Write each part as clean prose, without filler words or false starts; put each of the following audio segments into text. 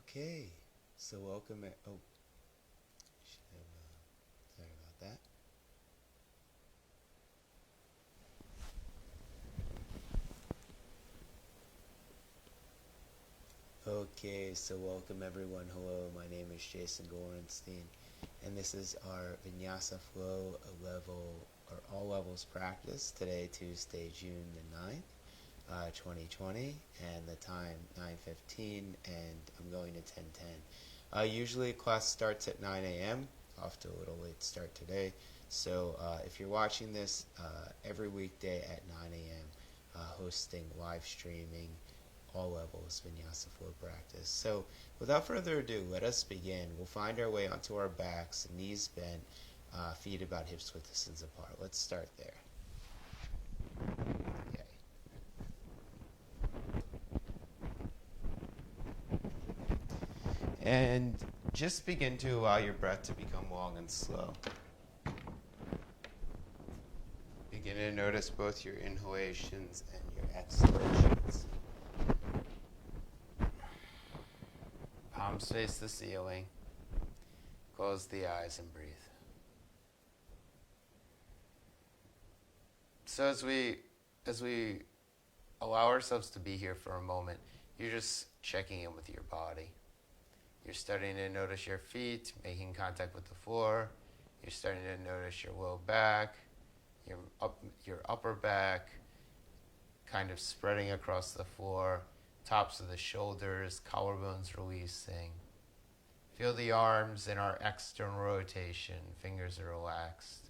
Okay, so welcome. Sorry about that. Okay, so welcome everyone. Hello, my name is Jason Gorenstein, and this is our Vinyasa Flow level or all levels practice today, Tuesday, June the 9th, 2020, and the time 9:15, and I'm going to 10:10. Usually class starts at 9 a.m. Off to a little late start today. So if you're watching this every weekday at 9 a.m., hosting live streaming all levels Vinyasa flow practice. So without further ado, let us begin. We'll find our way onto our backs, knees bent, feet about hips width distance apart. Let's start there. Okay. And just begin to allow your breath to become long and slow. Begin to notice both your inhalations and your exhalations. Palms face the ceiling. Close the eyes and breathe. So as we allow ourselves to be here for a moment, you're just checking in with your body. You're starting to notice your feet making contact with the floor. You're starting to notice your low back, your upper back, kind of spreading across the floor, tops of the shoulders, collarbones releasing. Feel the arms in our external rotation, fingers are relaxed.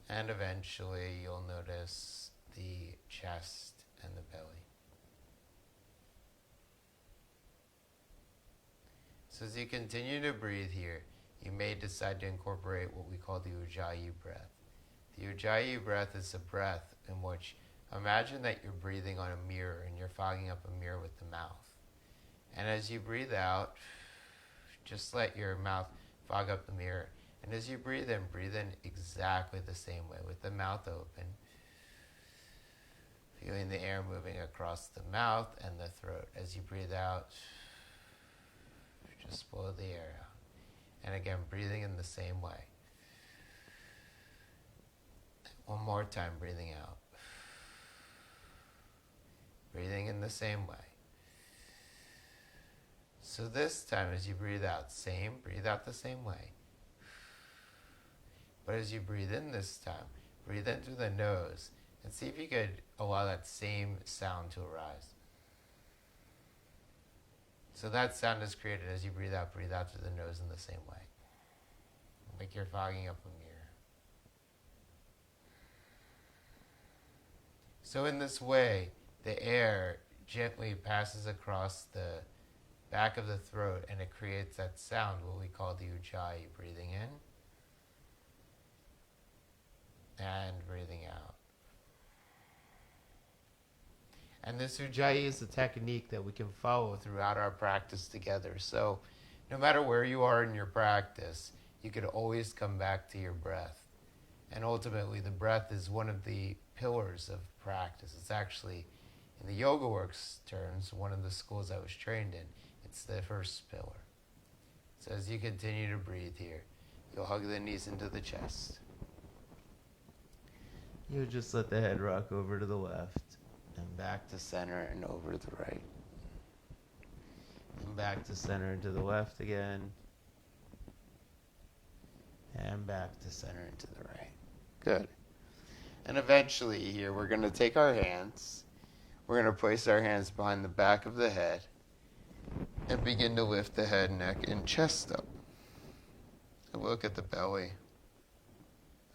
And eventually you'll notice the chest and the belly. So as you continue to breathe here, you may decide to incorporate what we call the Ujjayi breath. The Ujjayi breath is a breath in which, imagine that you're breathing on a mirror and you're fogging up a mirror with the mouth. And as you breathe out, just let your mouth fog up the mirror. And as you breathe in exactly the same way with the mouth open. Feeling the air moving across the mouth and the throat. As you breathe out, just blow the air out. And again, breathing in the same way. One more time, breathing out. Breathing in the same way. So this time as you breathe out, breathe out the same way. But as you breathe in this time, breathe in through the nose and see if you could allow that same sound to arise. So that sound is created as you breathe out through the nose in the same way. Like you're fogging up a mirror. So in this way, the air gently passes across the back of the throat and it creates that sound, what we call the Ujjayi, breathing in and breathing out. And this Ujjayi is a technique that we can follow throughout our practice together. So no matter where you are in your practice, you could always come back to your breath. And ultimately, the breath is one of the pillars of practice. It's actually, in the Yoga Works terms, one of the schools I was trained in. It's the first pillar. So as you continue to breathe here, you'll hug the knees into the chest. You just let the head rock over to the left, and back to center and over to the right. And back to center and to the left again. And back to center and to the right. Good. And eventually here we're going to take our hands. We're going to place our hands behind the back of the head and begin to lift the head, neck, and chest up. And look at the belly.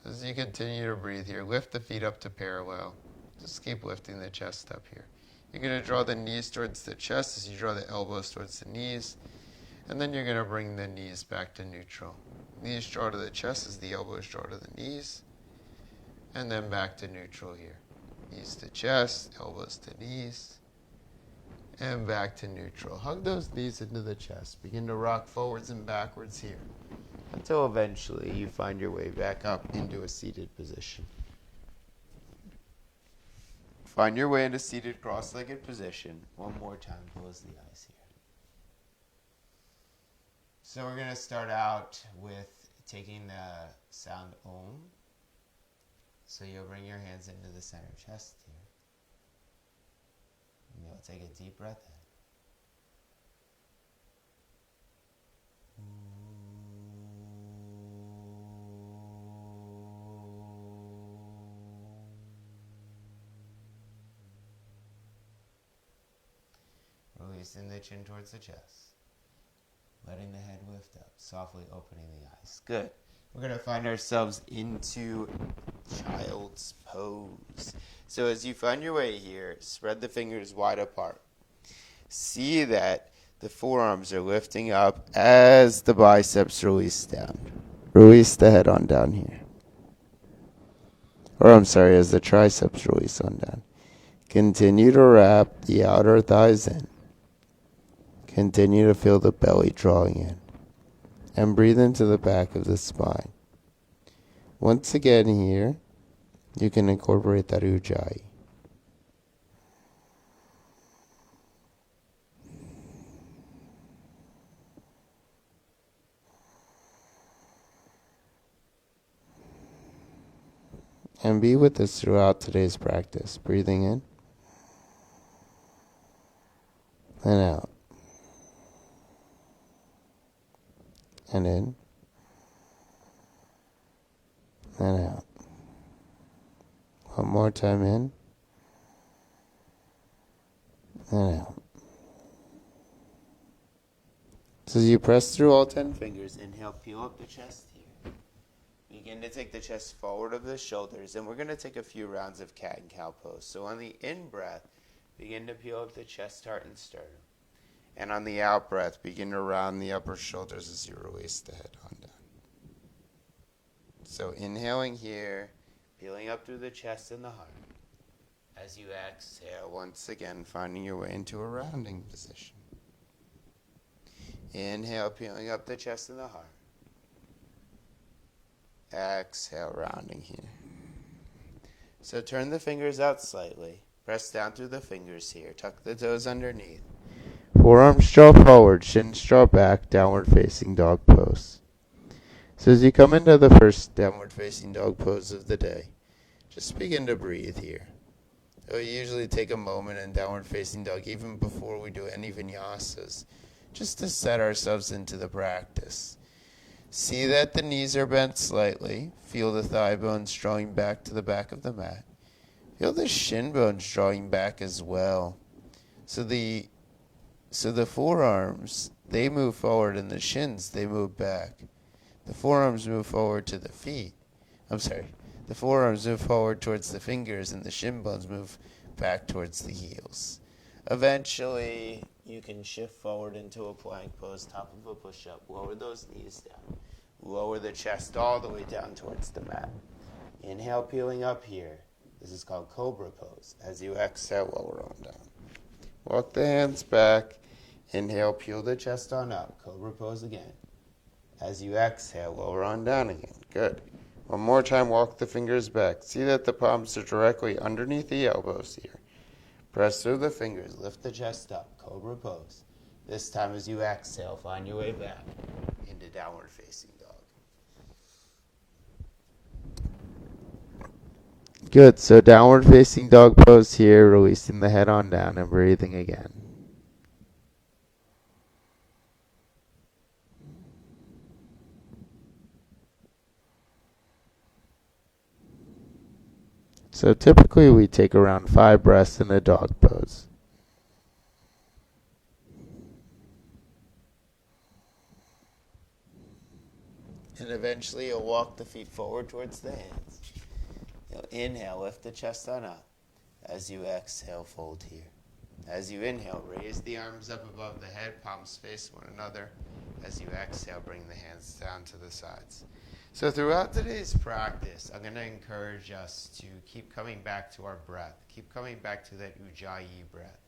As you continue to breathe here, lift the feet up to parallel. Just keep lifting the chest up here. You're going to draw the knees towards the chest as you draw the elbows towards the knees. And then you're going to bring the knees back to neutral. Knees draw to the chest as the elbows draw to the knees. And then back to neutral here. Knees to chest, elbows to knees. And back to neutral. Hug those knees into the chest. Begin to rock forwards and backwards here, until eventually you find your way back up into a seated position. Find your way into seated cross-legged position. One more time, close the eyes here. So we're going to start out with taking the sound Om. So you'll bring your hands into the center chest here. And you'll take a deep breath in. Releasing the chin towards the chest. Letting the head lift up, softly opening the eyes. Good. We're going to find ourselves into child's pose. So as you find your way here, spread the fingers wide apart. See that the forearms are lifting up as the biceps release down. Release the head on down here. Or as the triceps release on down. Continue to wrap the outer thighs in. Continue to feel the belly drawing in. And breathe into the back of the spine. Once again here, you can incorporate that ujjayi. And be with us throughout today's practice. Breathing in and out. And in and out. One more time in and out. So as you press through all 10 fingers, inhale, peel up the chest here. Begin to take the chest forward of the shoulders, and we're going to take a few rounds of cat and cow pose. So on the in-breath, begin to peel up the chest, heart, and sternum. And on the out-breath, begin to round the upper shoulders as you release the head on down. So inhaling here, peeling up through the chest and the heart. As you exhale, once again, finding your way into a rounding position. Inhale, peeling up the chest and the heart. Exhale, rounding here. So turn the fingers out slightly. Press down through the fingers here. Tuck the toes underneath. Forearms draw forward, shins draw back, downward facing dog pose. So as you come into the first downward facing dog pose of the day, just begin to breathe here. We usually take a moment in downward facing dog even before we do any vinyasas, just to set ourselves into the practice. See that the knees are bent slightly. Feel the thigh bones drawing back to the back of the mat. Feel the shin bones drawing back as well. So the forearms, they move forward, and the shins, they move back. The forearms move forward to the feet. The forearms move forward towards the fingers, and the shin bones move back towards the heels. Eventually, you can shift forward into a plank pose, top of a push-up. Lower those knees down. Lower the chest all the way down towards the mat. Inhale, peeling up here. This is called cobra pose. As you exhale, lower on down. Walk the hands back. Inhale, peel the chest on up. Cobra pose again. As you exhale, lower on down again. Good. One more time, walk the fingers back. See that the palms are directly underneath the elbows here. Press through the fingers. Lift the chest up. Cobra pose. This time as you exhale, find your way back into downward facing dog. Good. So downward facing dog pose here, releasing the head on down and breathing again. So typically we take around 5 breaths in a dog pose. And eventually you'll walk the feet forward towards the hands. You'll inhale, lift the chest on up. As you exhale, fold here. As you inhale, raise the arms up above the head, palms face one another. As you exhale, bring the hands down to the sides. So throughout today's practice, I'm going to encourage us to keep coming back to our breath. Keep coming back to that ujjayi breath.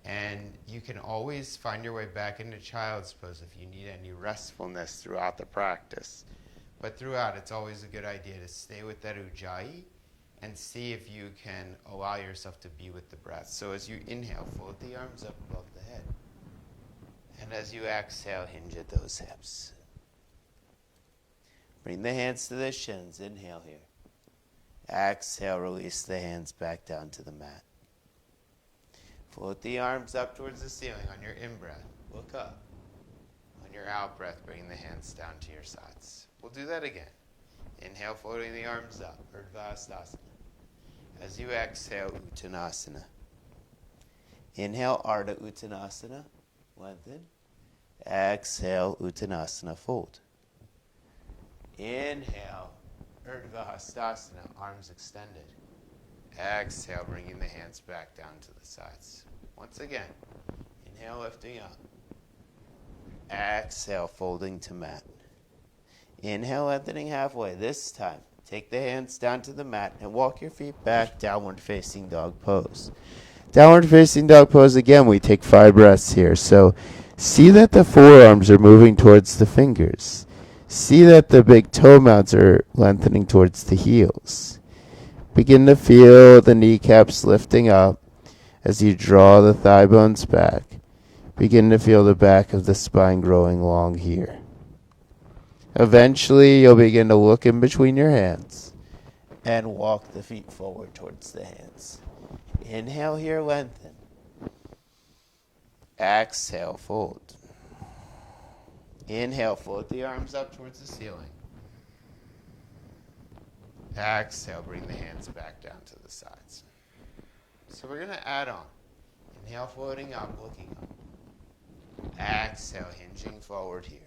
And you can always find your way back into child's pose if you need any restfulness throughout the practice. But throughout, it's always a good idea to stay with that ujjayi and see if you can allow yourself to be with the breath. So as you inhale, fold the arms up above the head. And as you exhale, hinge at those hips. Bring the hands to the shins. Inhale here. Exhale, release the hands back down to the mat. Float the arms up towards the ceiling on your in-breath. Look up. On your out-breath, bring the hands down to your sides. We'll do that again. Inhale, floating the arms up. Urdhva. As you exhale, Uttanasana. Inhale, Ardha Uttanasana. Lengthen. Exhale, Uttanasana. Fold. Inhale, Urdhva Hastasana. Arms extended. Exhale, bringing the hands back down to the sides. Once again. Inhale, lifting up. Exhale, folding to mat. Inhale, lengthening halfway. This time, take the hands down to the mat and walk your feet back, downward facing dog pose. Downward facing dog pose, again, we take 5 breaths here. So see that the forearms are moving towards the fingers. See that the big toe mounts are lengthening towards the heels. Begin to feel the kneecaps lifting up as you draw the thigh bones back. Begin to feel the back of the spine growing long here. Eventually, you'll begin to look in between your hands and walk the feet forward towards the hands. Inhale here, lengthen. Exhale, fold. Inhale, float the arms up towards the ceiling. Exhale, bring the hands back down to the sides. So we're going to add on. Inhale, floating up, looking up. Exhale, hinging forward here.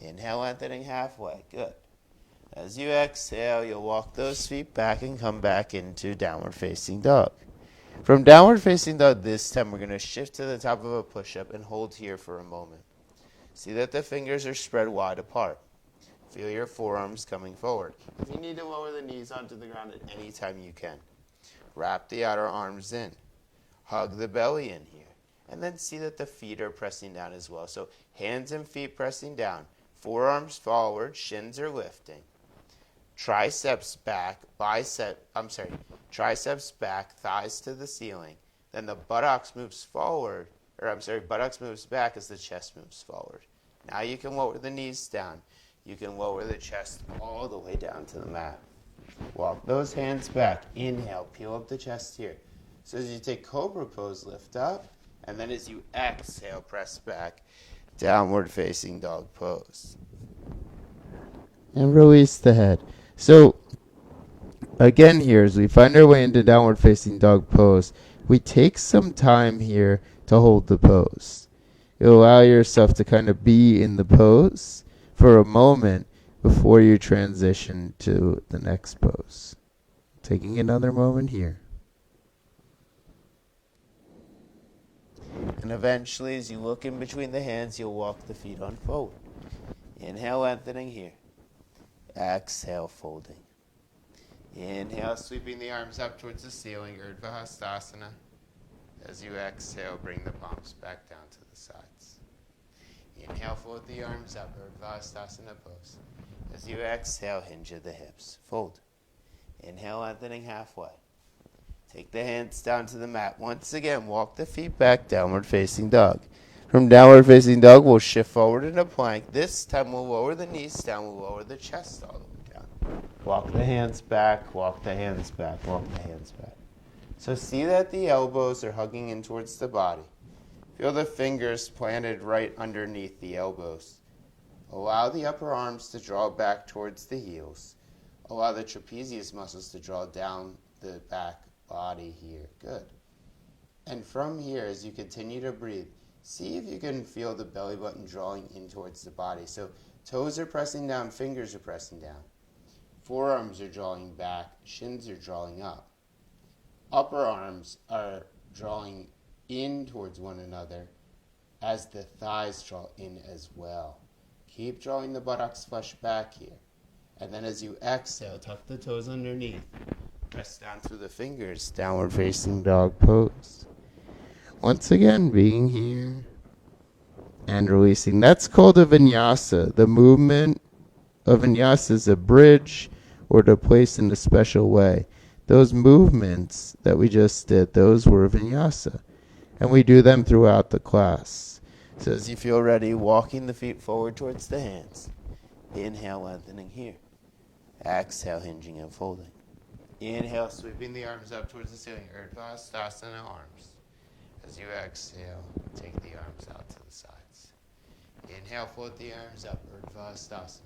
Inhale, lengthening halfway. Good. As you exhale, you'll walk those feet back and come back into downward facing dog. From downward facing dog, this time we're going to shift to the top of a push-up and hold here for a moment. See that the fingers are spread wide apart. Feel your forearms coming forward. If you need to lower the knees onto the ground at any time, you can. Wrap the outer arms in. Hug the belly in here. And then see that the feet are pressing down as well. So hands and feet pressing down. Forearms forward, shins are lifting. Triceps back, triceps back, thighs to the ceiling. Then the buttocks moves forward, buttocks moves back as the chest moves forward. Now you can lower the knees down. You can lower the chest all the way down to the mat. Walk those hands back. Inhale, peel up the chest here. So as you take cobra pose, lift up. And then as you exhale, press back. Downward facing dog pose. And release the head. So again here, as we find our way into downward facing dog pose, we take some time here to hold the pose. You allow yourself to kind of be in the pose for a moment before you transition to the next pose. Taking another moment here. And eventually, as you look in between the hands, you'll walk the feet on forward. Inhale, lengthening here. Exhale, folding. Inhale, sweeping the arms up towards the ceiling, Urdhva Hastasana. As you exhale, bring the palms back down to the sides. Inhale, float the arms up, Urdhva Hastasana pose. As you exhale, hinge at the hips. Fold. Inhale, lengthening halfway. Take the hands down to the mat. Once again, walk the feet back, downward facing dog. From downward facing dog, we'll shift forward into plank. This time we'll lower the knees down, we'll lower the chest all the way down. Walk the hands back, walk the hands back, walk the hands back. So see that the elbows are hugging in towards the body. Feel the fingers planted right underneath the elbows. Allow the upper arms to draw back towards the heels. Allow the trapezius muscles to draw down the back body here. Good. And from here, as you continue to breathe, see if you can feel the belly button drawing in towards the body. So toes are pressing down, fingers are pressing down. Forearms are drawing back, shins are drawing up. Upper arms are drawing in towards one another as the thighs draw in as well. Keep drawing the buttocks flush back here. And then as you exhale, tuck the toes underneath. Press down through the fingers, downward facing dog pose. Once again, being here and releasing. That's called a vinyasa. The movement of vinyasa is a bridge or to place in a special way. Those movements that we just did, those were vinyasa. And we do them throughout the class. So as you feel ready, walking the feet forward towards the hands. Inhale, lengthening here. Exhale, hinging and folding. Inhale, sweeping the arms up towards the ceiling. Urdhva Hastasana arms. As you exhale, take the arms out to the sides. Inhale, float the arms up. Urdhva Hastasana.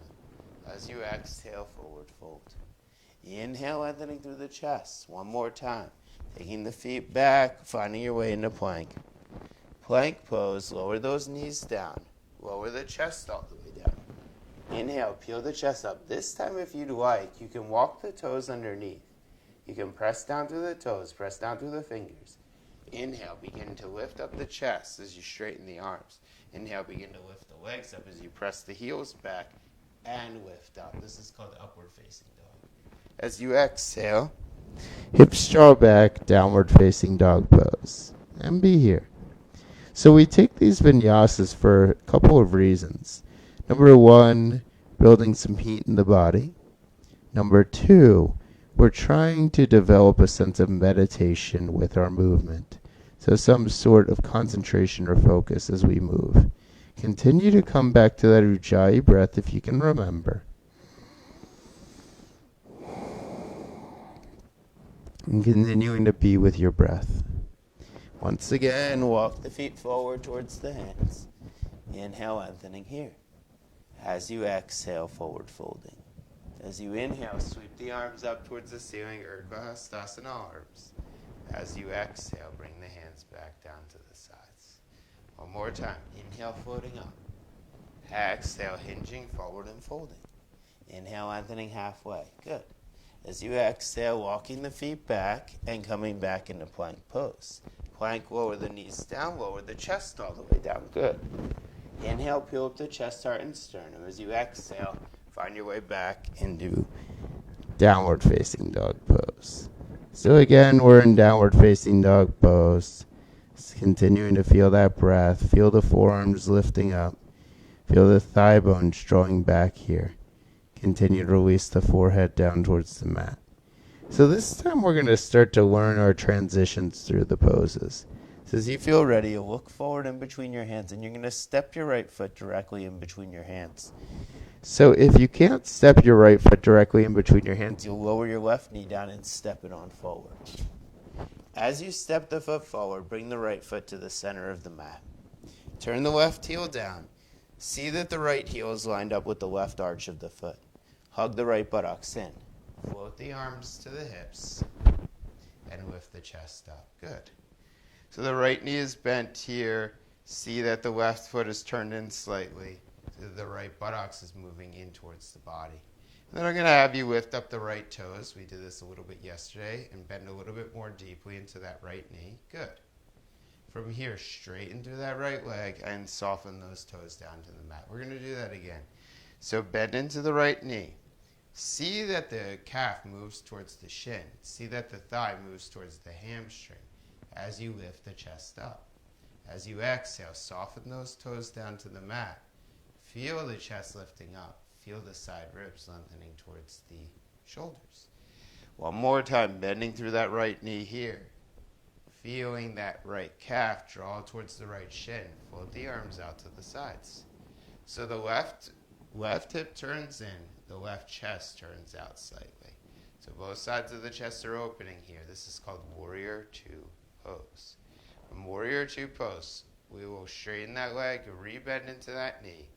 As you exhale, forward fold. Inhale, lengthening through the chest. One more time. Taking the feet back, finding your way into plank. Plank pose, lower those knees down. Lower the chest all the way down. Inhale, peel the chest up. This time, if you'd like, you can walk the toes underneath. You can press down through the toes, press down through the fingers. Inhale, begin to lift up the chest as you straighten the arms. Inhale, begin to lift the legs up as you press the heels back and lift up. This is called upward facing dog. As you exhale, hips draw back, downward facing dog pose. And be here. So we take these vinyasas for a couple of reasons. Number one, building some heat in the body. Number two, we're trying to develop a sense of meditation with our movement. So some sort of concentration or focus as we move. Continue to come back to that Ujjayi breath if you can remember. And continuing to be with your breath. Once again, walk the feet forward towards the hands. Inhale, lengthening here. As you exhale, forward folding. As you inhale, sweep the arms up towards the ceiling, Urdhva Hastasana arms. As you exhale, bring the hands back down to the sides. One more time. Inhale, floating up. Exhale, hinging forward and folding. Inhale, lengthening halfway. Good. As you exhale, walking the feet back and coming back into plank pose. Plank, lower the knees down, lower the chest all the way down. Good. Inhale, peel up the chest, heart, and sternum. As you exhale, find your way back into downward facing dog pose. So again, we're in downward facing dog pose. Just continuing to feel that breath. Feel the forearms lifting up. Feel the thigh bones drawing back here. Continue to release the forehead down towards the mat. So this time we're going to start to learn our transitions through the poses. So as you feel ready, you'll look forward in between your hands, and you're going to step your right foot directly in between your hands. So if you can't step your right foot directly in between your hands, you'll lower your left knee down and step it on forward. As you step the foot forward, bring the right foot to the center of the mat. Turn the left heel down. See that the right heel is lined up with the left arch of the foot. Hug the right buttocks in. Float the arms to the hips and lift the chest up. Good. So the right knee is bent here. See that the left foot is turned in slightly. So the right buttocks is moving in towards the body. And then I'm going to have you lift up the right toes. We did this a little bit yesterday. And bend a little bit more deeply into that right knee. Good. From here, straighten through that right leg and soften those toes down to the mat. We're going to do that again. So bend into the right knee. See that the calf moves towards the shin. See that the thigh moves towards the hamstring as you lift the chest up. As you exhale, soften those toes down to the mat. Feel the chest lifting up. Feel the side ribs lengthening towards the shoulders. One more time, bending through that right knee here. Feeling that right calf draw towards the right shin. Float the arms out to the sides. So the left hip turns in. The left chest turns out slightly. So both sides of the chest are opening here. This is called Warrior Two pose. From Warrior Two pose, we will straighten that leg, rebend into that knee.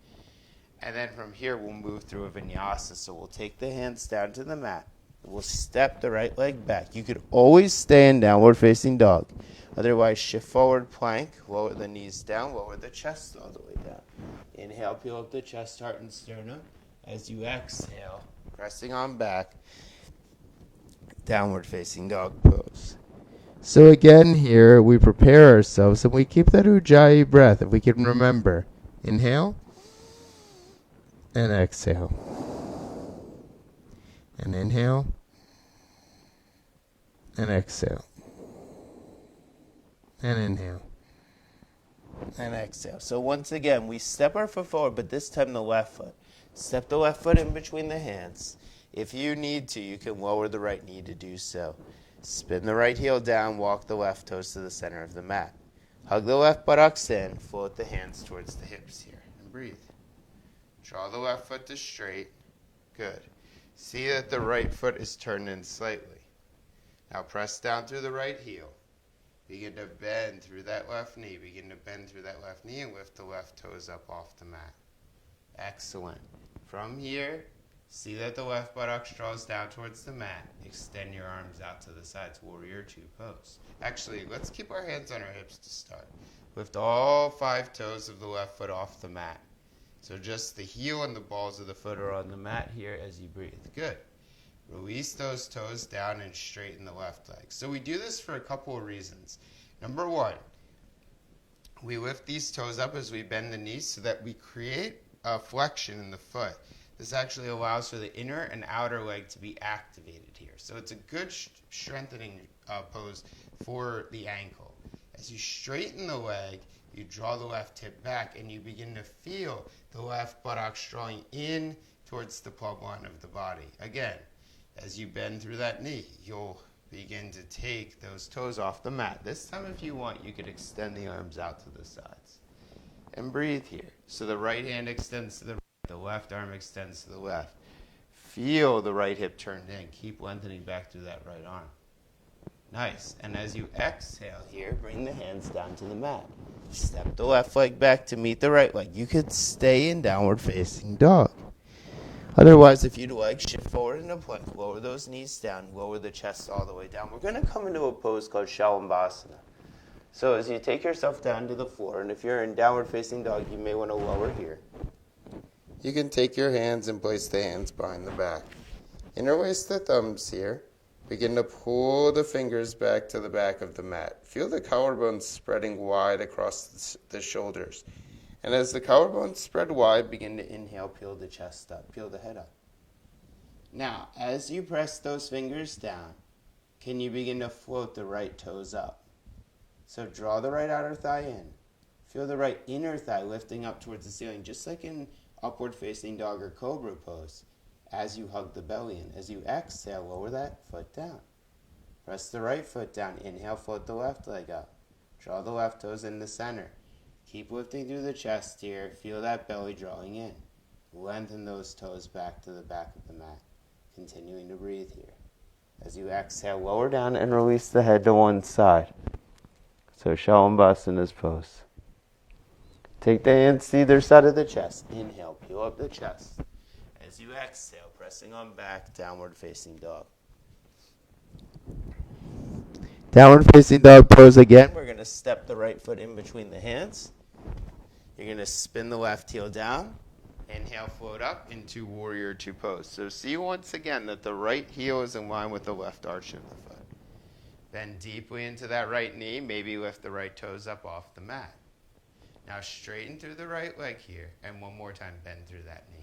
And then from here, we'll move through a vinyasa. So we'll take the hands down to the mat. We'll step the right leg back. You could always stay in downward facing dog. Otherwise, shift forward plank, lower the knees down, lower the chest all the way down. Inhale, peel up the chest, heart, and sternum. As you exhale, pressing on back, downward facing dog pose. So again here, we prepare ourselves and we keep that Ujjayi breath, if we can remember. Inhale and exhale. And inhale and exhale. And inhale and exhale. So once again, we step our foot forward, but this time the left foot. Step the left foot in between the hands. If you need to, you can lower the right knee to do so. Spin the right heel down, walk the left toes to the center of the mat. Hug the left buttocks in. Float the hands towards the hips here. And breathe. Draw the left foot to straight. Good. See that the right foot is turned in slightly. Now press down through the right heel. Begin to bend through that left knee. Begin to bend through that left knee and lift the left toes up off the mat. Excellent. From here, see that the left buttocks draws down towards the mat. Extend your arms out to the sides. Warrior two pose. Actually, let's keep our hands on our hips to start. Lift all 5 toes of the left foot off the mat. So just the heel and the balls of the foot are on the mat here as you breathe. Good. Release those toes down and straighten the left leg. So we do this for a couple of reasons. Number 1, we lift these toes up as we bend the knees so that we create a flexion in the foot. This actually allows for the inner and outer leg to be activated here. So it's a good strengthening pose for the ankle. As you straighten the leg, you draw the left hip back and you begin to feel the left buttocks drawing in towards the plumb line of the body. Again, as you bend through that knee, you'll begin to take those toes off the mat. This time, if you want, you could extend the arms out to the sides. And breathe here. So the right hand extends to the right, the left arm extends to the left. Feel the right hip turned in. Keep lengthening back through that right arm. Nice. And as you exhale here, bring the hands down to the mat. Step the left leg back to meet the right leg. You could stay in downward facing dog. Otherwise, if you'd like, shift forward into plank. Lower those knees down. Lower the chest all the way down. We're going to come into a pose called Shalambhasana. So as you take yourself down to the floor, and if you're in downward facing dog, you may want to lower here. You can take your hands and place the hands behind the back. Interlace the thumbs here. Begin to pull the fingers back to the back of the mat. Feel the collarbones spreading wide across the shoulders. And as the collarbones spread wide, begin to inhale, peel the chest up, peel the head up. Now, as you press those fingers down, can you begin to float the right toes up? So draw the right outer thigh in. Feel the right inner thigh lifting up towards the ceiling, just like in upward facing dog or cobra pose. As you hug the belly in. As you exhale, lower that foot down. Press the right foot down. Inhale, float the left leg up. Draw the left toes in the center. Keep lifting through the chest here. Feel that belly drawing in. Lengthen those toes back to the back of the mat. Continuing to breathe here. As you exhale, lower down and release the head to one side. So Shalambhasana's pose. Take the hands to either side of the chest. Inhale, peel up the chest. As you exhale, pressing on back, downward facing dog. Downward facing dog pose again. We're going to step the right foot in between the hands. You're going to spin the left heel down. Inhale, float up into warrior two pose. So see once again that the right heel is in line with the left arch of the foot. Bend deeply into that right knee. Maybe lift the right toes up off the mat. Now straighten through the right leg here. And one more time, bend through that knee.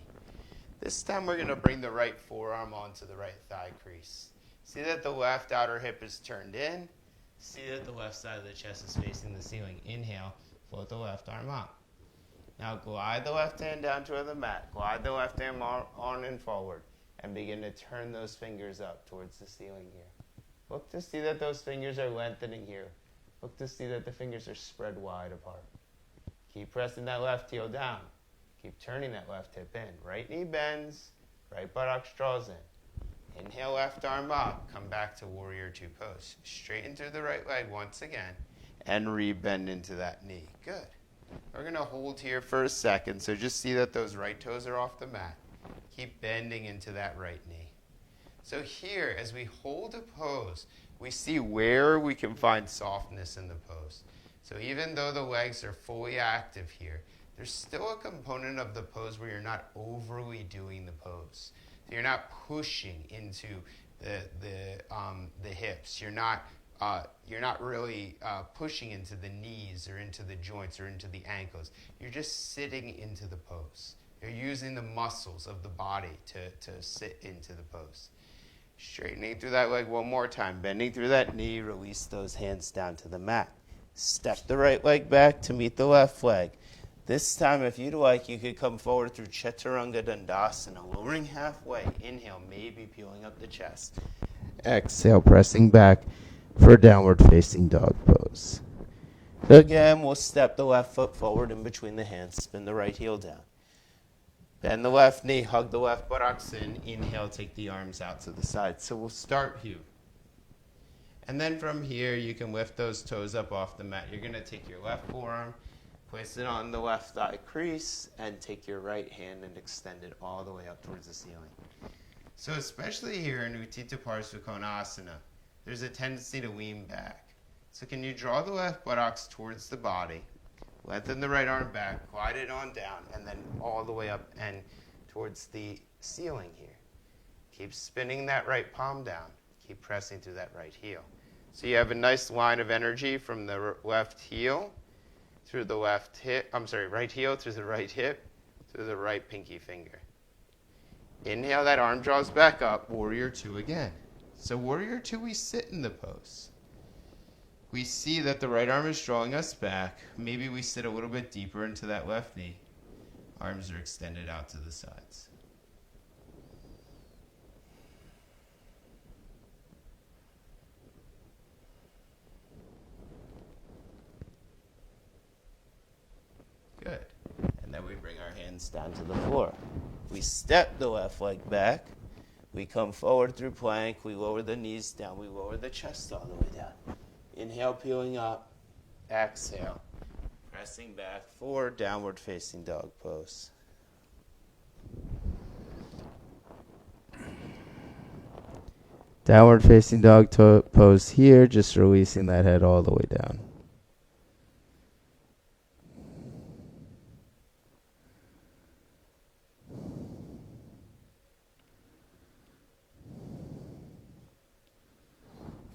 This time we're going to bring the right forearm onto the right thigh crease. See that the left outer hip is turned in. See that the left side of the chest is facing the ceiling. Inhale, float the left arm up. Now glide the left hand down toward the mat. Glide the left arm on and forward. And begin to turn those fingers up towards the ceiling here. Look to see that those fingers are lengthening here. Look to see that the fingers are spread wide apart. Keep pressing that left heel down. Keep turning that left hip in. Right knee bends. Right buttocks draws in. Inhale, left arm up. Come back to warrior two pose. Straighten through the right leg once again. And re-bend into that knee. Good. We're going to hold here for a second. So just see that those right toes are off the mat. Keep bending into that right knee. So here, as we hold a pose, we see where we can find softness in the pose. So even though the legs are fully active here, there's still a component of the pose where you're not overly doing the pose. So you're not pushing into the hips. You're not really pushing into the knees or into the joints or into the ankles. You're just sitting into the pose. You're using the muscles of the body to sit into the pose. Straightening through that leg one more time. Bending through that knee. Release those hands down to the mat. Step the right leg back to meet the left leg. This time, if you'd like, you could come forward through Chaturanga Dandasana, lowering halfway. Inhale, maybe peeling up the chest. Exhale, pressing back for downward facing dog pose. Again, we'll step the left foot forward in between the hands, spin the right heel down. Bend the left knee, hug the left buttocks in. Inhale, take the arms out to the side. So we'll start here. And then from here, you can lift those toes up off the mat. You're going to take your left forearm, place it on the left thigh crease, and take your right hand and extend it all the way up towards the ceiling. So especially here in Utthita Parsvakonasana, there's a tendency to lean back. So can you draw the left buttocks towards the body, lengthen the right arm back, glide it on down, and then all the way up and towards the ceiling here. Keep spinning that right palm down. Keep pressing through that right heel. So you have a nice line of energy from the left heel through the left hip, right heel through the right hip, through the right pinky finger. Inhale, that arm draws back up, Warrior Two again. So Warrior Two, we sit in the pose. We see that the right arm is drawing us back. Maybe we sit a little bit deeper into that left knee. Arms are extended out to the sides. Good. And then we bring our hands down to the floor. We step the left leg back. We come forward through plank. We lower the knees down. We lower the chest all the way down. Inhale, peeling up. Exhale. Pressing back, forward, downward facing dog pose. Downward facing dog pose here, just releasing that head all the way down.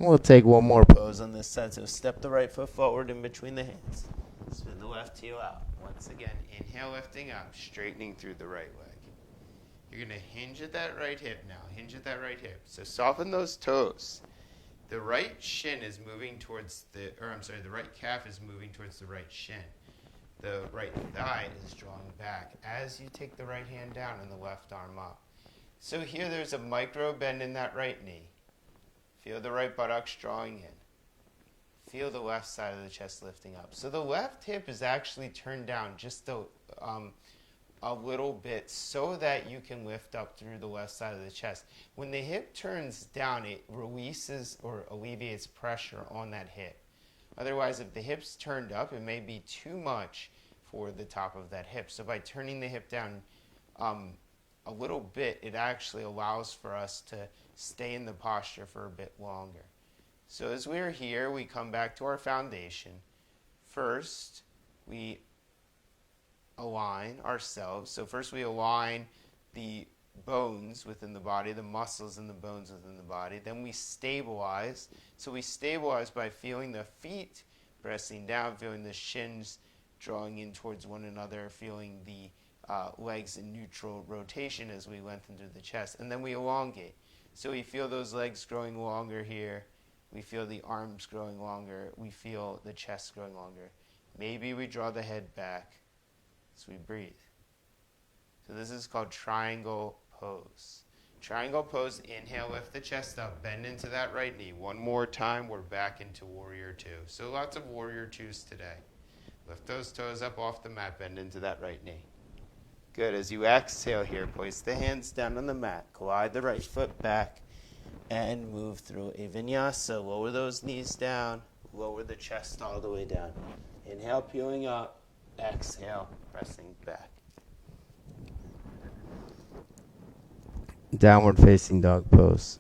We'll take one more pose on this side. So step the right foot forward in between the hands. Spin the left heel out. Once again, inhale, lifting up, straightening through the right leg. You're going to hinge at that right hip now. Hinge at that right hip. So soften those toes. The right shin is moving towards the right calf is moving towards the right shin. The right thigh is drawing back as you take the right hand down and the left arm up. So here there's a micro bend in that right knee. Feel the right buttocks drawing in. Feel the left side of the chest lifting up. So the left hip is actually turned down just a little bit so that you can lift up through the left side of the chest. When the hip turns down, it releases or alleviates pressure on that hip. Otherwise, if the hip's turned up, it may be too much for the top of that hip. So by turning the hip down a little bit, it actually allows for us to stay in the posture for a bit longer. So as we're here, we come back to our foundation. First, we align ourselves. So first we align the bones within the body, the muscles and the bones within the body. Then we stabilize. So we stabilize by feeling the feet pressing down, feeling the shins drawing in towards one another, feeling the legs in neutral rotation as we lengthen through the chest. And then we elongate. So we feel those legs growing longer here. We feel the arms growing longer. We feel the chest growing longer. Maybe we draw the head back as we breathe. So this is called triangle pose. Triangle pose, inhale, lift the chest up, bend into that right knee. One more time, we're back into Warrior Two. So lots of Warrior Twos today. Lift those toes up off the mat, bend into that right knee. Good. As you exhale here, place the hands down on the mat. Glide the right foot back and move through a vinyasa. Lower those knees down. Lower the chest all the way down. Inhale, peeling up. Exhale, pressing back. Downward facing dog pose.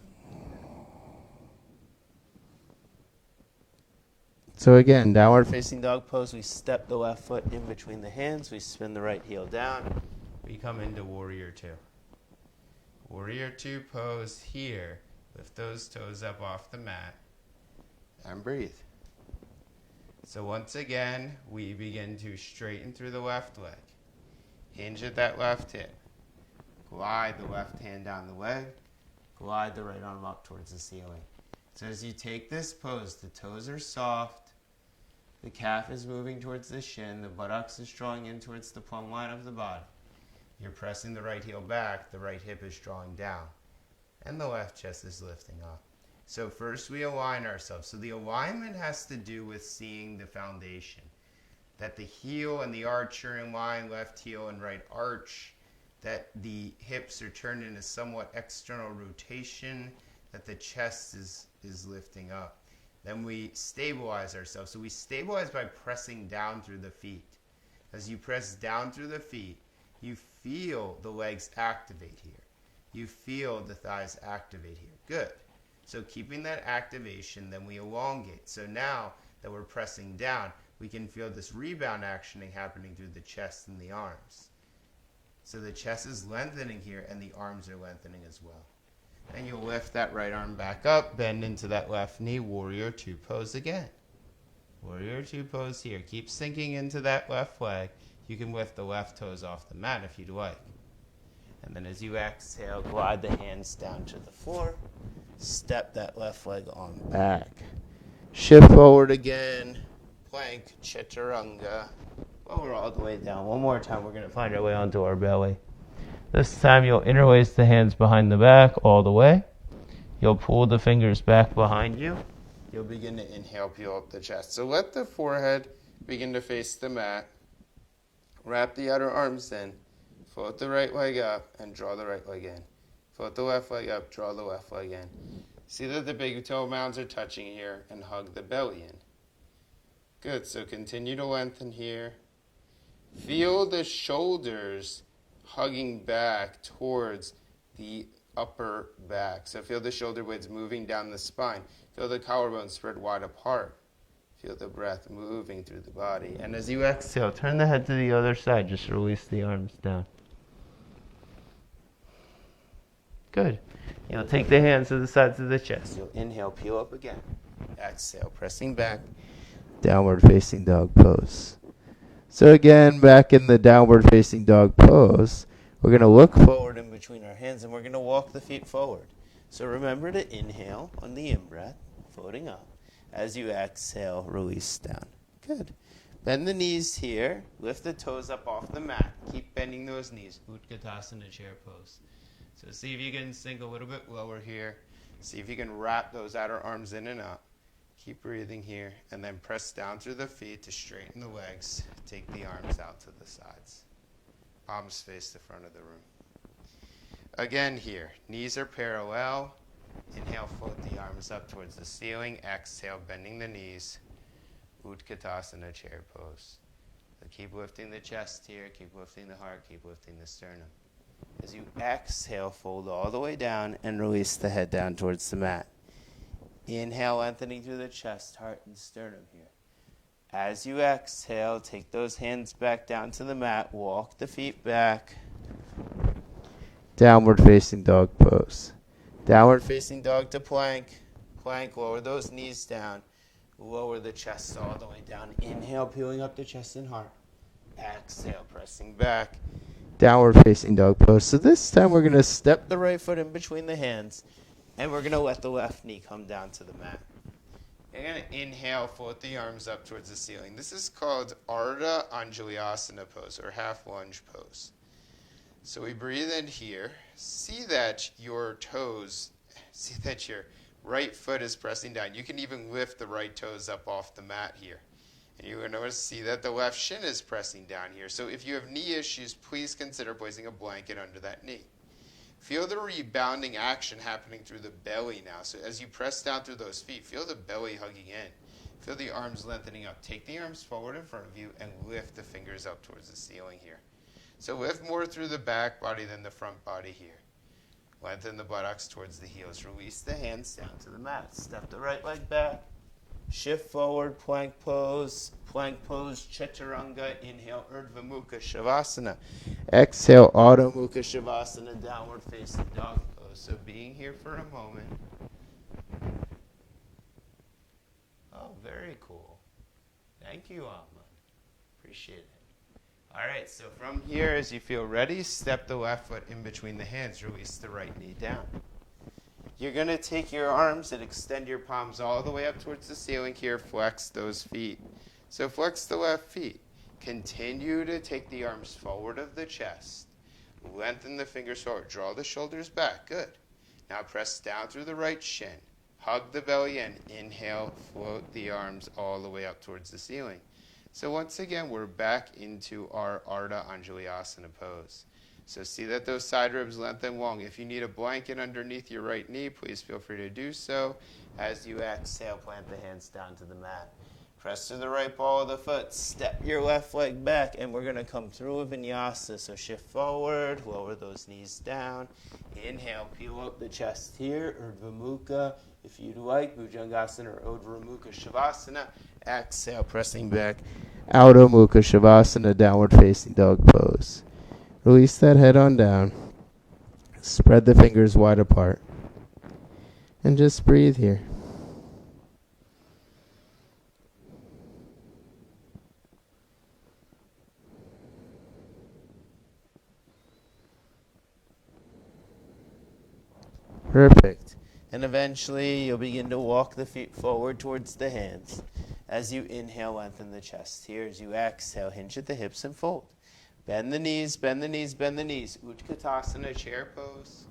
So again, downward facing dog pose. We step the left foot in between the hands. We spin the right heel down. We come into Warrior Two. Warrior Two pose here. Lift those toes up off the mat and breathe. So once again, we begin to straighten through the left leg. Hinge at that left hip. Glide the left hand down the leg. Glide the right arm up towards the ceiling. So as you take this pose, the toes are soft. The calf is moving towards the shin. The buttocks is drawing in towards the plumb line of the body. You're pressing the right heel back. The right hip is drawing down. And the left chest is lifting up. So first we align ourselves. So the alignment has to do with seeing the foundation. That the heel and the arch are in line, left heel and right arch. That the hips are turned in a somewhat external rotation. That the chest is lifting up. Then we stabilize ourselves. So we stabilize by pressing down through the feet. As you press down through the feet, you feel the legs activate here. You feel the thighs activate here. Good. So keeping that activation, then we elongate. So now that we're pressing down, we can feel this rebound actioning happening through the chest and the arms. So the chest is lengthening here and the arms are lengthening as well. And you'll lift that right arm back up, bend into that left knee, warrior two pose again. Warrior two pose here. Keep sinking into that left leg. You can lift the left toes off the mat if you'd like. And then as you exhale, glide the hands down to the floor. Step that left leg on back. Shift forward again. Plank, chaturanga. Lower all the way down. One more time, we're going to find our way onto our belly. This time you'll interlace the hands behind the back all the way. You'll pull the fingers back behind you. You'll begin to inhale, peel up the chest. So let the forehead begin to face the mat. Wrap the outer arms in. Float the right leg up and draw the right leg in. Float the left leg up, draw the left leg in. See that the big toe mounds are touching here and hug the belly in. Good, so continue to lengthen here. Feel the shoulders hugging back towards the upper back. So feel the shoulder blades moving down the spine. Feel the collarbones spread wide apart. Feel the breath moving through the body. And as you exhale, turn the head to the other side. Just release the arms down. Good. You'll take the hands to the sides of the chest. You'll inhale, peel up again. Exhale, pressing back. Downward facing dog pose. So again, back in the downward facing dog pose, we're going to look forward in between our hands and we're going to walk the feet forward. So remember to inhale on the in-breath, floating up. As you exhale, release down. Good. Bend the knees here. Lift the toes up off the mat. Keep bending those knees. Utkatasana chair pose. So see if you can sink a little bit lower here. See if you can wrap those outer arms in and up. Keep breathing here. And then press down through the feet to straighten the legs. Take the arms out to the sides. Palms face the front of the room. Again here. Knees are parallel. Inhale, float the arms up towards the ceiling. Exhale, bending the knees. Utkatasana chair pose. So keep lifting the chest here. Keep lifting the heart. Keep lifting the sternum. As you exhale, fold all the way down and release the head down towards the mat. Inhale, lengthening through the chest, heart, and sternum here. As you exhale, take those hands back down to the mat. Walk the feet back. Downward facing dog pose. Downward facing dog to plank. Plank, lower those knees down. Lower the chest all the way down. Inhale, peeling up the chest and heart. Exhale, pressing back. Downward facing dog pose. So this time we're going to step the right foot in between the hands and we're going to let the left knee come down to the mat. You're going to inhale, float the arms up towards the ceiling. This is called Ardha Anjalyasana pose or half lunge pose. So we breathe in here. See that your right foot is pressing down. You can even lift the right toes up off the mat here. And you're going to see that the left shin is pressing down here. So if you have knee issues, please consider placing a blanket under that knee. Feel the rebounding action happening through the belly now. So as you press down through those feet, feel the belly hugging in. Feel the arms lengthening up. Take the arms forward in front of you and lift the fingers up towards the ceiling here. So lift more through the back body than the front body here. Lengthen the buttocks towards the heels. Release the hands down to the mat. Step the right leg back. Shift forward, plank pose, chaturanga. Inhale, Urdhva Mukha Shavasana. Exhale, Adho Mukha Shavasana, downward facing dog pose. So being here for a moment. Oh, very cool. Thank you, Amma. Appreciate it. All right, so from here, as you feel ready, step the left foot in between the hands. Release the right knee down. You're going to take your arms and extend your palms all the way up towards the ceiling here. Flex those feet. So flex the left feet. Continue to take the arms forward of the chest. Lengthen the fingers forward. Draw the shoulders back. Good. Now press down through the right shin. Hug the belly in. Inhale, float the arms all the way up towards the ceiling. So once again, we're back into our Ardha Anjalayasana pose. So see that those side ribs lengthen long. If you need a blanket underneath your right knee, please feel free to do so. As you exhale, plant the hands down to the mat. Press to the right ball of the foot. Step your left leg back, and we're going to come through a vinyasa. So shift forward, lower those knees down. Inhale, peel up the chest here, Urdhva Mukha. If you'd like, Bhujangasana or Urdhva Mukha Shavasana. Exhale, pressing back. Adho Mukha Shavasana, downward facing dog pose. Release that head on down. Spread the fingers wide apart. And just breathe here. Perfect. And eventually you'll begin to walk the feet forward towards the hands. As you inhale, lengthen the chest here. As you exhale, hinge at the hips and fold. Bend the knees, bend the knees, bend the knees. Utkatasana, chair pose.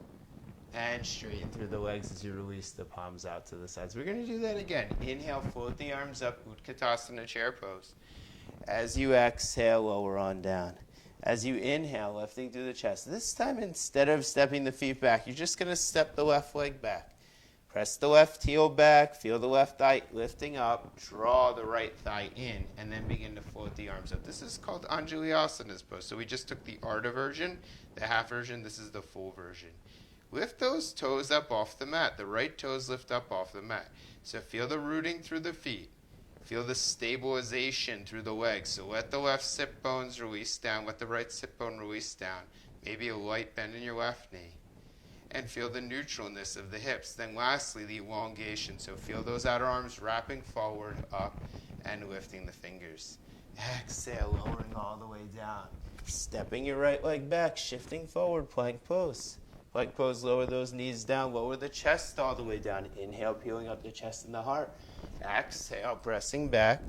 And straighten through the legs as you release the palms out to the sides. We're going to do that again. Inhale, float the arms up, Utkatasana, chair pose. As you exhale, lower on down. As you inhale, lifting through the chest. This time, instead of stepping the feet back, you're just going to step the left leg back. Press the left heel back, feel the left thigh lifting up, draw the right thigh in, and then begin to float the arms up. This is called Anjalayasana pose. So we just took the Ardha version, the half version, this is the full version. Lift those toes up off the mat. The right toes lift up off the mat. So feel the rooting through the feet. Feel the stabilization through the legs. So let the left sit bones release down. Let the right sit bone release down. Maybe a light bend in your left knee. And feel the neutralness of the hips. Then lastly, the elongation. So feel those outer arms wrapping forward, up, and lifting the fingers. Exhale, lowering all the way down. Stepping your right leg back, shifting forward, plank pose. Plank pose, lower those knees down, lower the chest all the way down. Inhale, peeling up the chest and the heart. Exhale, pressing back.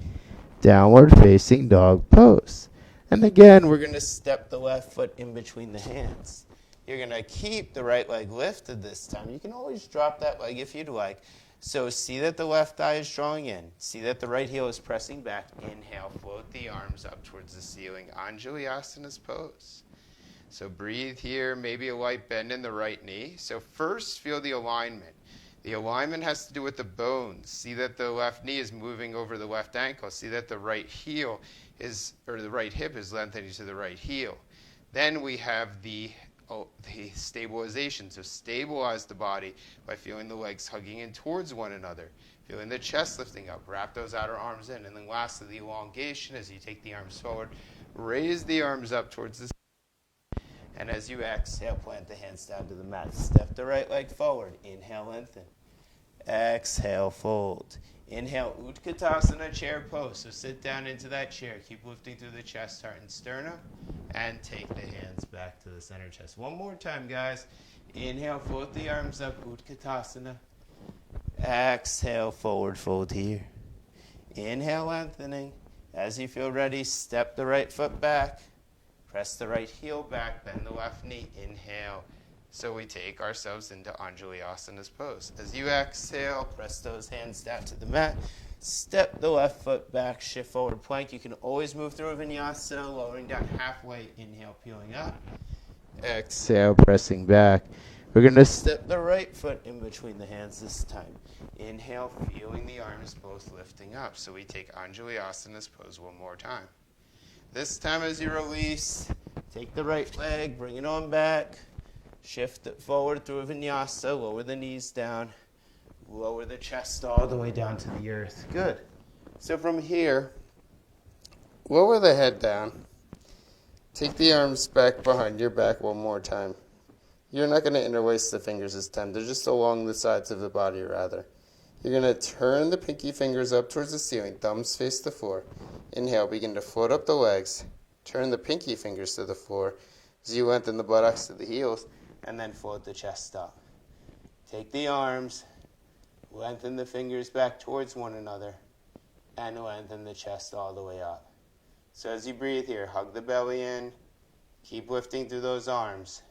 Downward facing dog pose. And again, we're going to step the left foot in between the hands. You're going to keep the right leg lifted this time. You can always drop that leg if you'd like. So see that the left thigh is drawing in. See that the right heel is pressing back. Inhale, float the arms up towards the ceiling. Anjalayasana pose. So breathe here, maybe a light bend in the right knee. So first, feel the alignment. The alignment has to do with the bones. See that the left knee is moving over the left ankle. See that the right heel is, or the right hip is lengthening to the right heel. Then we have the stabilization. So stabilize the body by feeling the legs hugging in towards one another. Feeling the chest lifting up. Wrap those outer arms in. And then lastly, the elongation as you take the arms forward. Raise the arms up towards the. And as you exhale, plant the hands down to the mat. Step the right leg forward. Inhale, lengthen. Exhale, fold. Inhale, Utkatasana, chair pose. So sit down into that chair. Keep lifting through the chest, heart, and sternum. And take the hands back to the center chest. One more time, guys. Inhale, float the arms up, Utkatasana. Exhale, forward fold here. Inhale, lengthening. As you feel ready, step the right foot back. Press the right heel back, bend the left knee. Inhale. So we take ourselves into Anjalayasana pose. As you exhale, press those hands down to the mat. Step the left foot back, shift forward plank. You can always move through a vinyasa, lowering down halfway. Inhale, peeling up. Exhale, pressing back. We're going to step the right foot in between the hands this time. Inhale, feeling the arms both lifting up. So we take Anjalayasana pose one more time. This time as you release, take the right leg, bring it on back. Shift it forward through a vinyasa, lower the knees down. Lower the chest all the way down to the earth. Good. So from here, lower the head down. Take the arms back behind your back one more time. You're not going to interlace the fingers this time. They're just along the sides of the body, rather. You're going to turn the pinky fingers up towards the ceiling. Thumbs face the floor. Inhale, begin to float up the legs. Turn the pinky fingers to the floor as you lengthen the buttocks to the heels, and then float the chest up. Take the arms. Lengthen the fingers back towards one another, and lengthen the chest all the way up. So as you breathe here, hug the belly in. Keep lifting through those arms.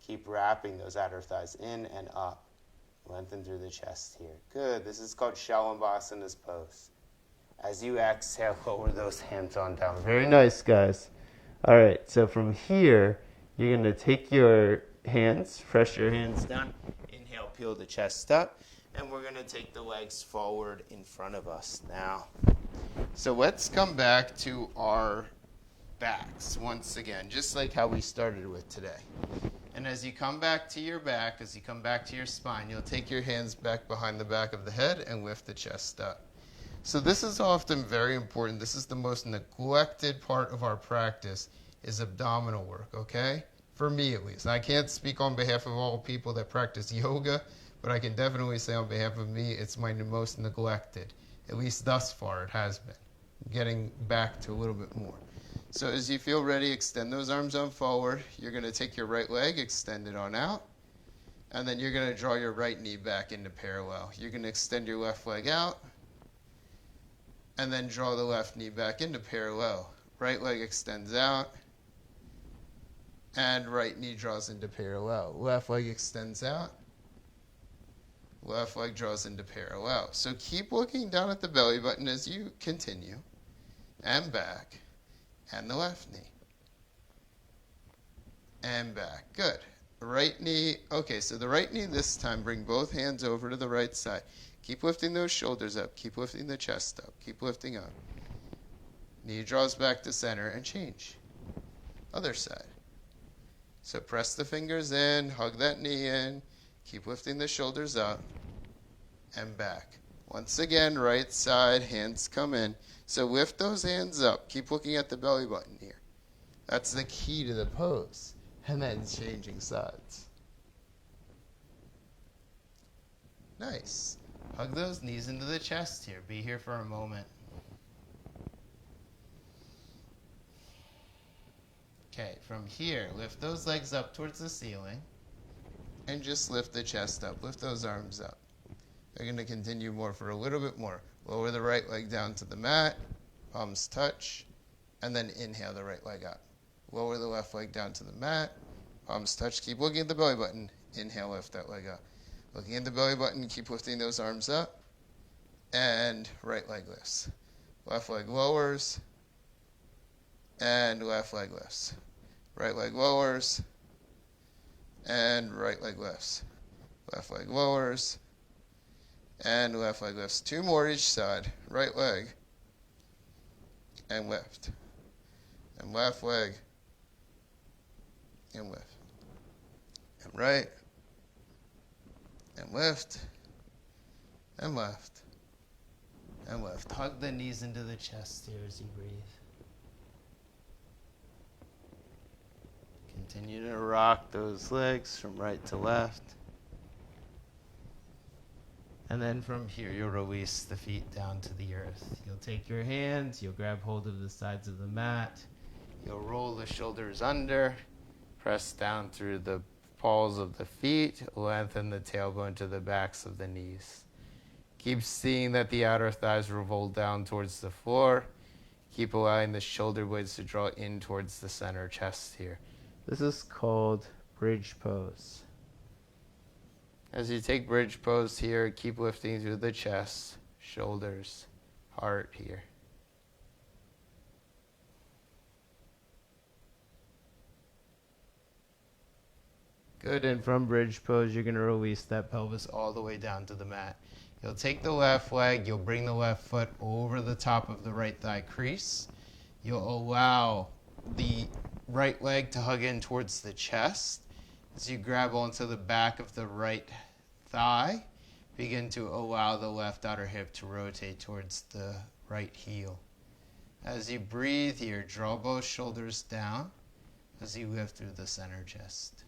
Keep wrapping those outer thighs in and up. Lengthen through the chest here. Good. This is called Shalabhasana's pose. As you exhale, lower those hands on down. Very nice, guys. All right, so from here, you're going to take your hands, press your hands down. Inhale, peel the chest up. And we're going to take the legs forward in front of us now. So let's come back to our backs once again, just like how we started with today. And as you come back to your back, as you come back to your spine, you'll take your hands back behind the back of the head and lift the chest up. So this is often very important. This is the most neglected part of our practice, is abdominal work, okay? For me at least. I can't speak on behalf of all people that practice yoga, but I can definitely say on behalf of me, it's my most neglected. At least thus far, it has been. Getting back to a little bit more. So as you feel ready, extend those arms on forward. You're going to take your right leg, extend it on out, and then you're going to draw your right knee back into parallel. You're going to extend your left leg out, and then draw the left knee back into parallel. Right leg extends out, and right knee draws into parallel. Left leg extends out, left leg draws into parallel. So keep looking down at the belly button as you continue, and back, and the left knee, and back. Good. Right knee. Okay, so the right knee this time, bring both hands over to the right side. Keep lifting those shoulders up. Keep lifting the chest up. Keep lifting up. Knee draws back to center and change. Other side. So press the fingers in, hug that knee in. Keep lifting the shoulders up and back. Once again, right side, hands come in. So lift those hands up. Keep looking at the belly button here. That's the key to the pose. And then changing sides. Nice. Hug those knees into the chest here. Be here for a moment. Okay, from here, lift those legs up towards the ceiling. And just lift the chest up. Lift those arms up. They're going to continue more for a little bit more. Lower the right leg down to the mat. Palms touch. And then inhale the right leg up. Lower the left leg down to the mat. Palms touch. Keep looking at the belly button. Inhale, lift that leg up. Looking at the belly button, keep lifting those arms up. And right leg lifts. Left leg lowers. And left leg lifts. Right leg lowers. And right leg lifts. Left leg lowers. And left leg lifts. Two more each side. Right leg. And lift. And left leg. And lift. And right. And lift. And left. And lift. Hug the knees into the chest here as you breathe. Continue to rock those legs from right to left. And then from here, you'll release the feet down to the earth. You'll take your hands, you'll grab hold of the sides of the mat. You'll roll the shoulders under, press down through the balls of the feet, lengthen the tailbone to the backs of the knees. Keep seeing that the outer thighs roll down towards the floor. Keep allowing the shoulder blades to draw in towards the center chest here. This is called bridge pose. As you take bridge pose here, keep lifting through the chest, shoulders, heart here. Good, and from bridge pose, you're going to release that pelvis all the way down to the mat. You'll take the left leg, you'll bring the left foot over the top of the right thigh crease. You'll allow the right leg to hug in towards the chest. As you grab onto the back of the right thigh, begin to allow the left outer hip to rotate towards the right heel. As you breathe here, draw both shoulders down as you lift through the center chest.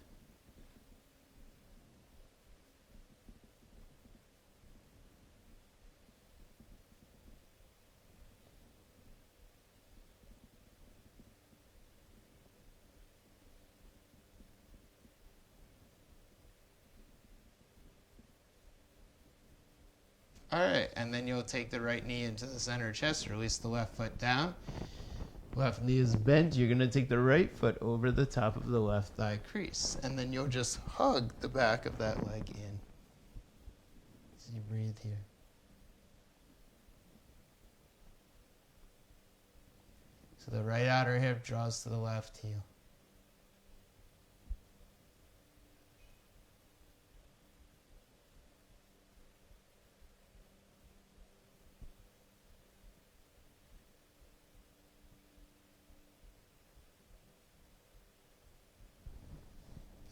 All right, and then you'll take the right knee into the center chest, release the left foot down. Left knee is bent. You're going to take the right foot over the top of the left thigh crease, and then you'll just hug the back of that leg in. you breathe here. So the right outer hip draws to the left heel.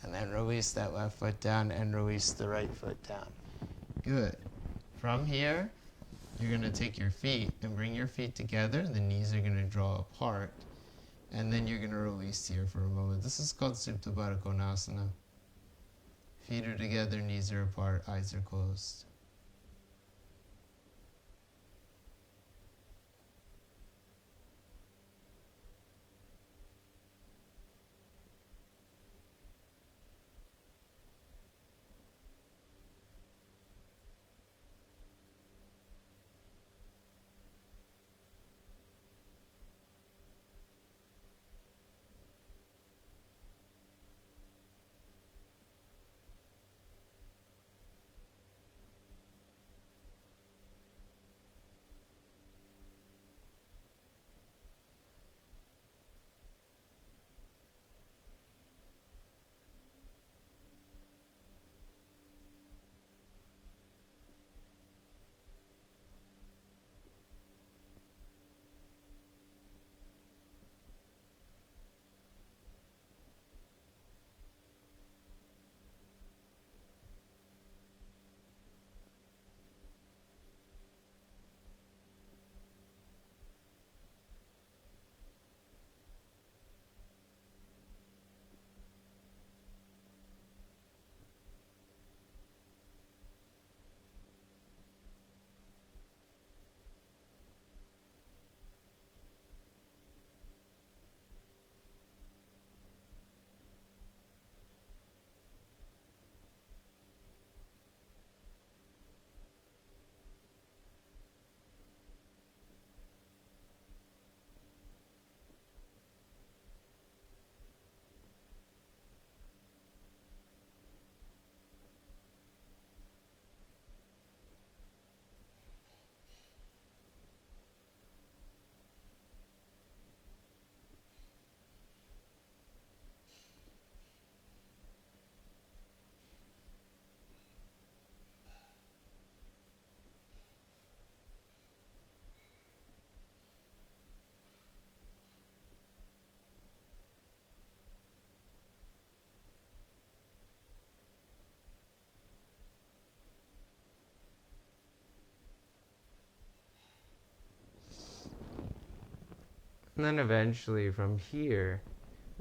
And then release that left foot down and release the right foot down. Good. From here, you're going to take your feet and bring your feet together. The knees are going to draw apart. And then you're going to release here for a moment. This is called Supta Baddha Konasana. Feet are together, knees are apart, eyes are closed. And then eventually from here,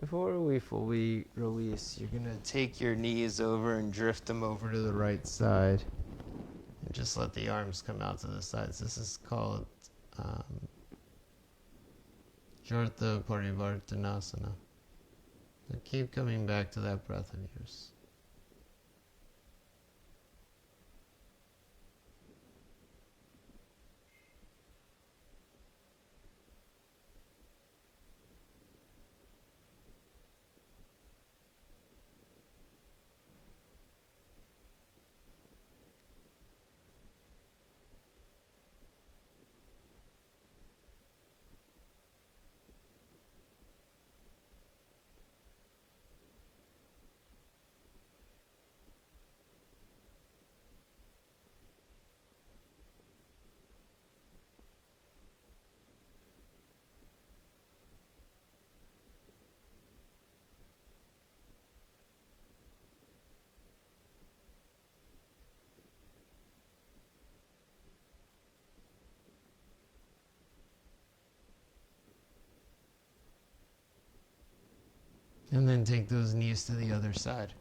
before we fully release, you're going to take your knees over and drift them over to the right side. And just let the arms come out to the sides. This is called Jartha Parivartanasana. So keep coming back to that breath of yours. And then take those knees to the other side.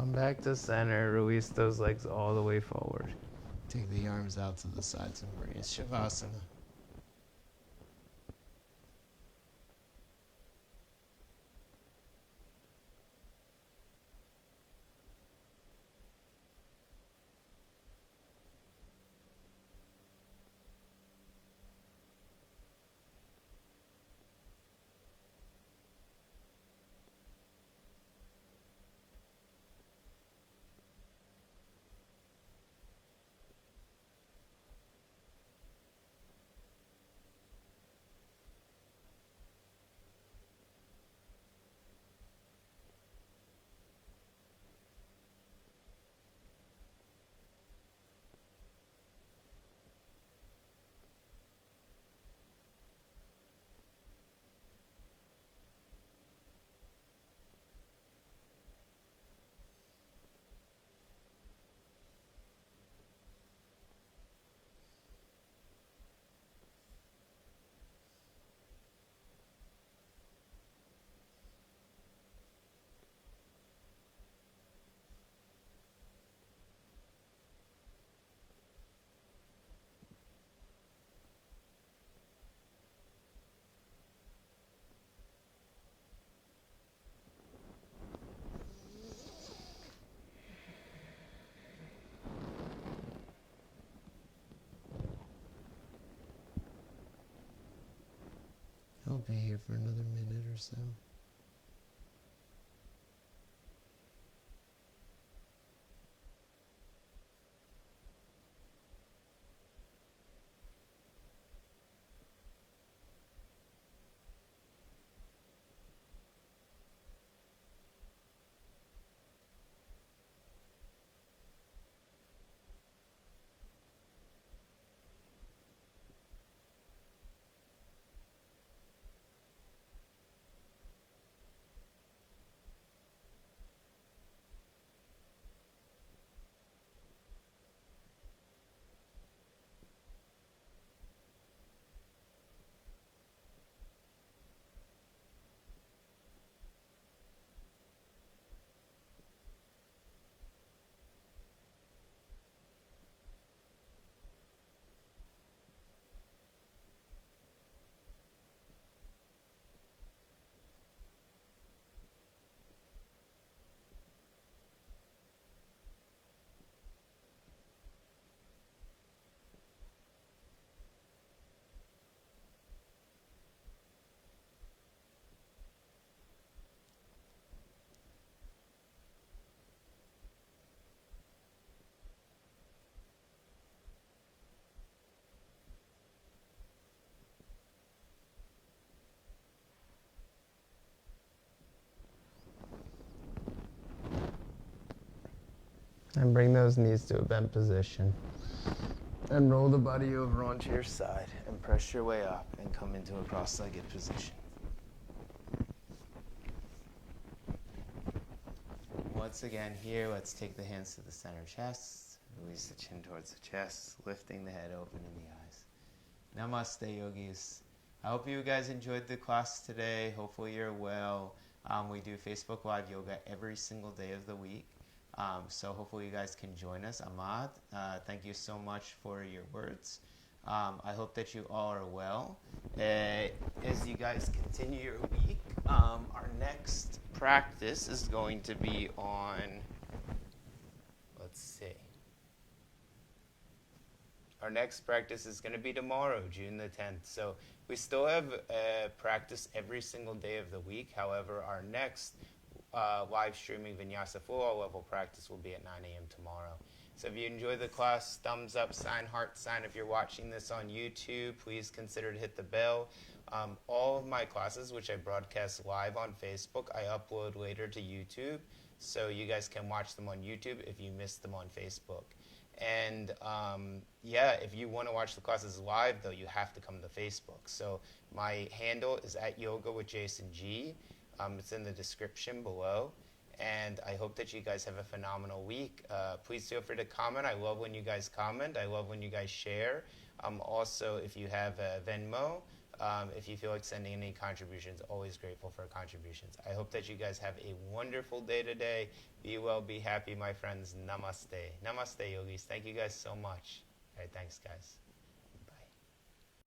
Come back to center. Release those legs all the way forward. Take the arms out to the sides and breathe. Shavasana. I'll be here for another minute or so. And bring those knees to a bent position. And roll the body over onto your side and press your way up and come into a cross-legged position. Once again here, let's take the hands to the center chest. Release the chin towards the chest, lifting the head, opening the eyes. Namaste, yogis. I hope you guys enjoyed the class today. Hopefully you're well. We do Facebook Live yoga every single day of the week. So hopefully you guys can join us. Ahmad, thank you so much for your words. I hope that you all are well. As you guys continue your week, our next practice is going to be on, let's see. Our next practice is going to be tomorrow, June the 10th. So we still have practice every single day of the week. However, our next live streaming Vinyasa full level practice will be at 9 a.m. tomorrow. So if you enjoyed the class, thumbs up, sign, heart sign. If you're watching this on YouTube, please consider to hit the bell. All of my classes, which I broadcast live on Facebook, I upload later to YouTube. So you guys can watch them on YouTube if you missed them on Facebook. And if you want to watch the classes live, though, you have to come to Facebook. So my handle is @yoga-with-Jason-G. It's in the description below. And I hope that you guys have a phenomenal week. Please feel free to comment. I love when you guys comment. I love when you guys share. Also, if you have Venmo, If you feel like sending any contributions, always grateful for contributions. I hope that you guys have a wonderful day today. Be well, be happy, my friends. Namaste. Namaste, yogis. Thank you guys so much. All right, thanks, guys.